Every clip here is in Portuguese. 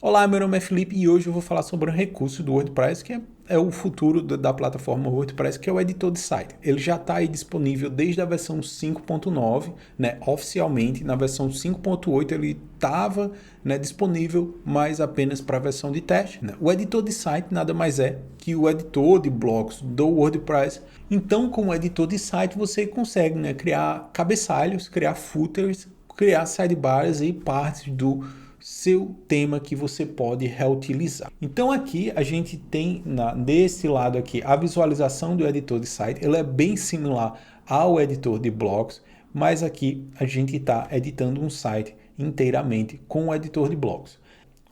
Olá, meu nome é Felipe e hoje eu vou falar sobre um recurso do WordPress que é o futuro da plataforma WordPress, que é o editor de site. Ele já está aí disponível desde a versão 5.9, né, oficialmente. Na versão 5.8 ele estava, né, disponível, mas apenas para a versão de teste. Né? O editor de site nada mais é que o editor de blocos do WordPress. Então, com o editor de site você consegue, né, criar cabeçalhos, criar footers, criar sidebars e partes do seu tema que você pode reutilizar. Então aqui a gente tem desse lado aqui a visualização do editor de site. Ele é bem similar ao editor de blogs, mas aqui a gente está editando um site inteiramente com o editor de blogs.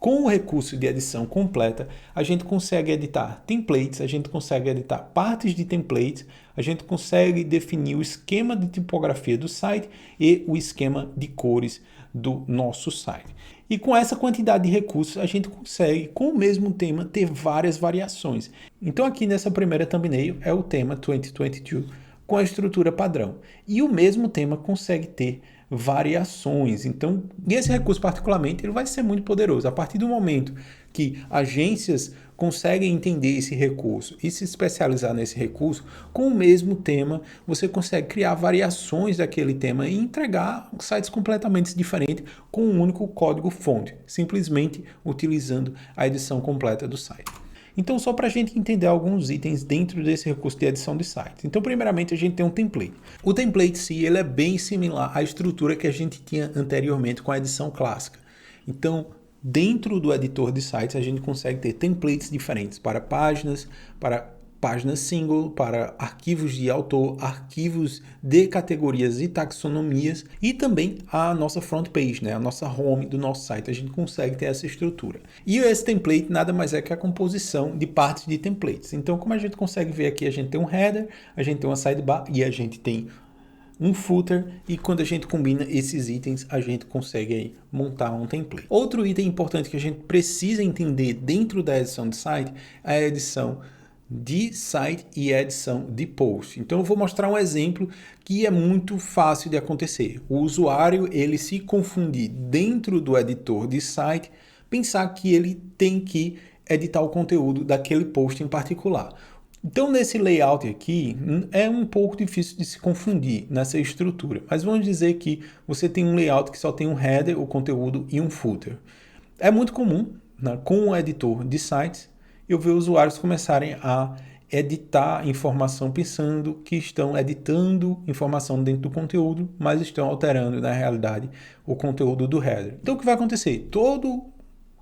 Com o recurso de edição completa, a gente consegue editar templates, a gente consegue editar partes de templates, a gente consegue definir o esquema de tipografia do site e o esquema de cores do nosso site. E com essa quantidade de recursos, a gente consegue, com o mesmo tema, ter várias variações. Então aqui nessa primeira thumbnail é o tema 2022 com a estrutura padrão. E o mesmo tema consegue ter variações. Então, esse recurso particularmente, ele vai ser muito poderoso. A partir do momento que agências conseguem entender esse recurso e se especializar nesse recurso, com o mesmo tema, você consegue criar variações daquele tema e entregar sites completamente diferentes com um único código-fonte, simplesmente utilizando a edição completa do site. Então, só para a gente entender alguns itens dentro desse recurso de edição de sites. Então, primeiramente, a gente tem um template. O template em si, ele é bem similar à estrutura que a gente tinha anteriormente com a edição clássica. Então, dentro do editor de sites, a gente consegue ter templates diferentes para páginas single, para arquivos de autor, arquivos de categorias e taxonomias e também a nossa front page, né? A nossa home do nosso site. A gente consegue ter essa estrutura. E esse template nada mais é que a composição de partes de templates. Então, como a gente consegue ver aqui, a gente tem um header, a gente tem uma sidebar e a gente tem um footer, e quando a gente combina esses itens, a gente consegue aí montar um template. Outro item importante que a gente precisa entender dentro da edição de site é a edição de site e a edição de post. Então eu vou mostrar um exemplo que é muito fácil de acontecer. O usuário, ele se confundir dentro do editor de site, pensar que ele tem que editar o conteúdo daquele post em particular. Então, nesse layout aqui, é um pouco difícil de se confundir nessa estrutura. Mas vamos dizer que você tem um layout que só tem um header, o conteúdo e um footer. É muito comum, né, com o editor de sites, eu ver usuários começarem a editar informação pensando que estão editando informação dentro do conteúdo, mas estão alterando, na realidade, o conteúdo do header. Então, o que vai acontecer? Todo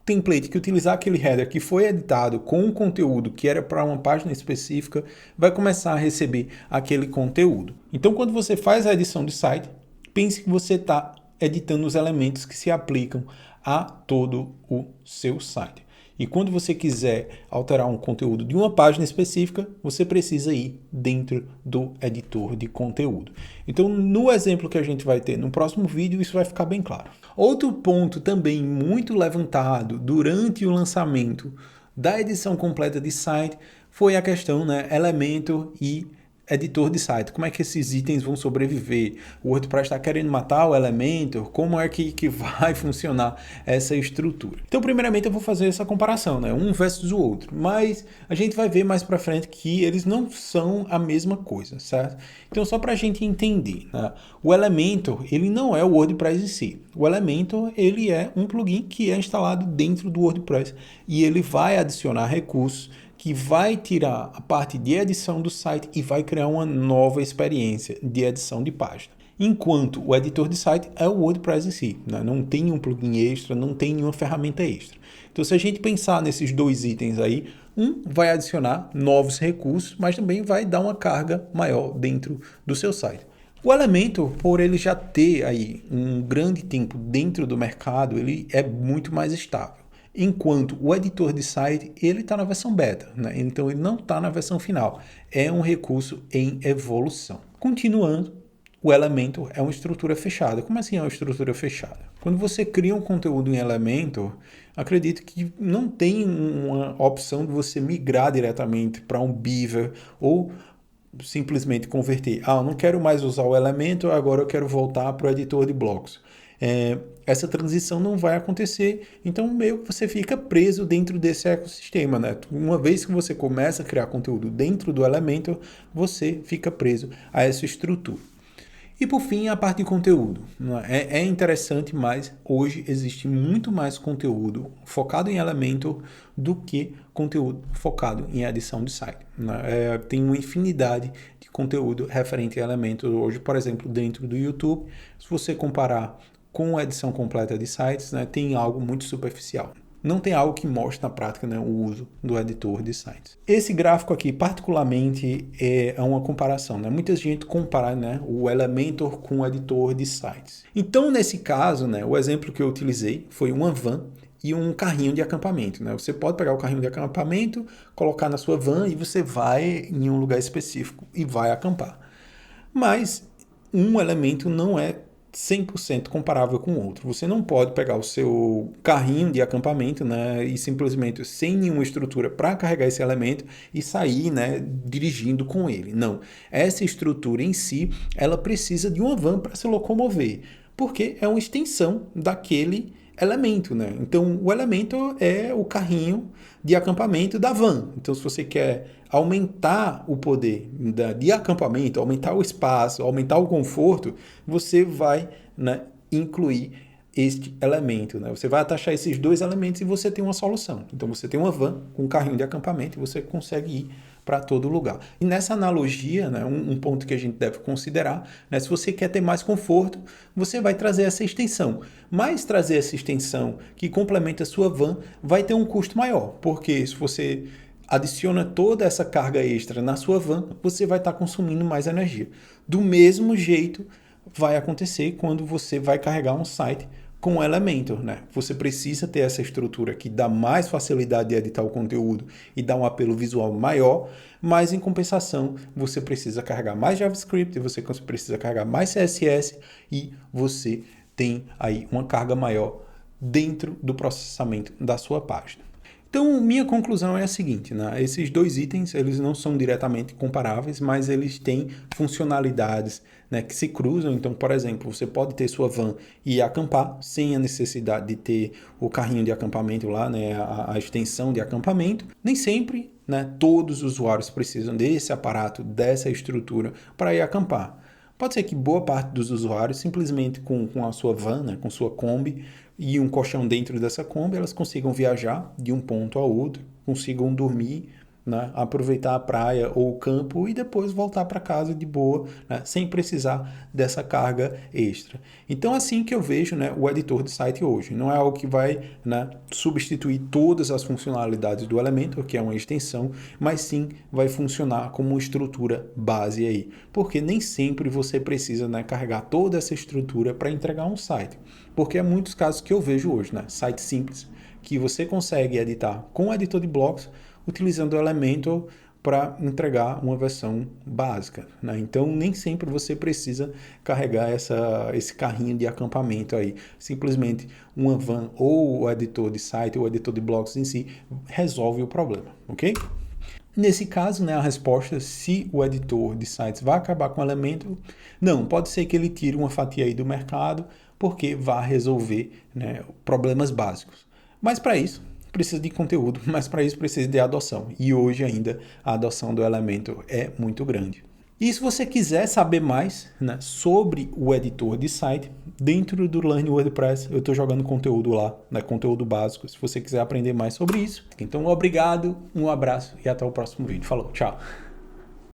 template que utilizar aquele header que foi editado com um conteúdo que era para uma página específica, vai começar a receber aquele conteúdo. Então, quando você faz a edição de site, pense que você está editando os elementos que se aplicam a todo o seu site. E quando você quiser alterar um conteúdo de uma página específica, você precisa ir dentro do editor de conteúdo. Então, no exemplo que a gente vai ter no próximo vídeo, isso vai ficar bem claro. Outro ponto também muito levantado durante o lançamento da edição completa de site foi a questão, né, Elementor e editor de site. Como é que esses itens vão sobreviver? O WordPress está querendo matar o Elementor? Como é que vai funcionar essa estrutura? Então, primeiramente, eu vou fazer essa comparação, né? Um versus o outro. Mas a gente vai ver mais para frente que eles não são a mesma coisa, certo? Então, só para a gente entender, né? O Elementor, ele não é o WordPress em si. O Elementor, ele é um plugin que é instalado dentro do WordPress e ele vai adicionar recursos que vai tirar a parte de edição do site e vai criar uma nova experiência de edição de página. Enquanto o editor de site é o WordPress em si, né? Não tem um plugin extra, não tem nenhuma ferramenta extra. Então, se a gente pensar nesses dois itens aí, um vai adicionar novos recursos, mas também vai dar uma carga maior dentro do seu site. O Elementor, por ele já ter aí um grande tempo dentro do mercado, ele é muito mais estável. Enquanto o editor de site, ele está na versão beta, né? Então ele não está na versão final. É um recurso em evolução. Continuando, o Elementor é uma estrutura fechada. Como assim é uma estrutura fechada? Quando você cria um conteúdo em Elementor, acredito que não tem uma opção de você migrar diretamente para um Beaver ou simplesmente converter. Eu não quero mais usar o Elementor, agora eu quero voltar para o editor de blocos. essa transição não vai acontecer, então meio que você fica preso dentro desse ecossistema, né? Uma vez que você começa a criar conteúdo dentro do Elementor, você fica preso a essa estrutura. E por fim, a parte de conteúdo. É interessante, mas hoje existe muito mais conteúdo focado em Elementor do que conteúdo focado em edição de site. Tem uma infinidade de conteúdo referente a Elementor hoje, por exemplo, dentro do YouTube. Se você comparar com a edição completa de sites, tem algo muito superficial. Não tem algo que mostre na prática, o uso do editor de sites. Esse gráfico aqui, particularmente, é uma comparação. Muita gente compara o Elementor com o editor de sites. Então, nesse caso, o exemplo que eu utilizei foi uma van e um carrinho de acampamento. Você pode pegar o carrinho de acampamento, colocar na sua van e você vai em um lugar específico e vai acampar. Mas um elemento não é 100% comparável com o outro. Você não pode pegar o seu carrinho de acampamento e simplesmente sem nenhuma estrutura para carregar esse elemento e sair dirigindo com ele. Não. Essa estrutura em si, ela precisa de uma van para se locomover, porque é uma extensão daquele elemento. Então, o elemento é o carrinho de acampamento da van. Então, se você quer aumentar o poder de acampamento, aumentar o espaço, aumentar o conforto, você vai incluir este elemento. Você vai atachar esses dois elementos e você tem uma solução. Então, você tem uma van com um carrinho de acampamento e você consegue ir para todo lugar. E nessa analogia, um ponto que a gente deve considerar, se você quer ter mais conforto, você vai trazer essa extensão. Mas trazer essa extensão que complementa a sua van vai ter um custo maior, porque se você adiciona toda essa carga extra na sua van, você vai estar consumindo mais energia. Do mesmo jeito vai acontecer quando você vai carregar um site com Elementor, Você precisa ter essa estrutura que dá mais facilidade de editar o conteúdo e dá um apelo visual maior, mas em compensação você precisa carregar mais JavaScript, você precisa carregar mais CSS e você tem aí uma carga maior dentro do processamento da sua página. Então, minha conclusão é a seguinte, esses dois itens, eles não são diretamente comparáveis, mas eles têm funcionalidades que se cruzam. Então, por exemplo, você pode ter sua van e acampar sem a necessidade de ter o carrinho de acampamento lá, a extensão de acampamento. Nem sempre, todos os usuários precisam desse aparato, dessa estrutura para ir acampar. Pode ser que boa parte dos usuários, simplesmente com a sua van, com sua Kombi, e um colchão dentro dessa Kombi, elas consigam viajar de um ponto a outro, consigam dormir, aproveitar a praia ou o campo e depois voltar para casa de boa, sem precisar dessa carga extra. Então, assim que eu vejo o editor de site hoje. Não é algo que vai substituir todas as funcionalidades do Elementor, que é uma extensão, mas sim vai funcionar como uma estrutura base aí, porque nem sempre você precisa carregar toda essa estrutura para entregar um site, porque é muitos casos que eu vejo hoje, site simples, que você consegue editar com o editor de blocos, utilizando o Elementor para entregar uma versão básica. Então, nem sempre você precisa carregar esse carrinho de acampamento aí. Simplesmente uma van ou o editor de site ou o editor de blocos em si resolve o problema, ok? Nesse caso, a resposta, se o editor de sites vai acabar com o Elementor, não, pode ser que ele tire uma fatia aí do mercado, porque vai resolver problemas básicos. Mas para isso, precisa de conteúdo, mas para isso precisa de adoção. E hoje ainda a adoção do Elementor é muito grande. E se você quiser saber mais sobre o editor de site, dentro do Learn WordPress, eu estou jogando conteúdo lá, conteúdo básico, se você quiser aprender mais sobre isso. Então, obrigado, um abraço e até o próximo vídeo. Falou, tchau!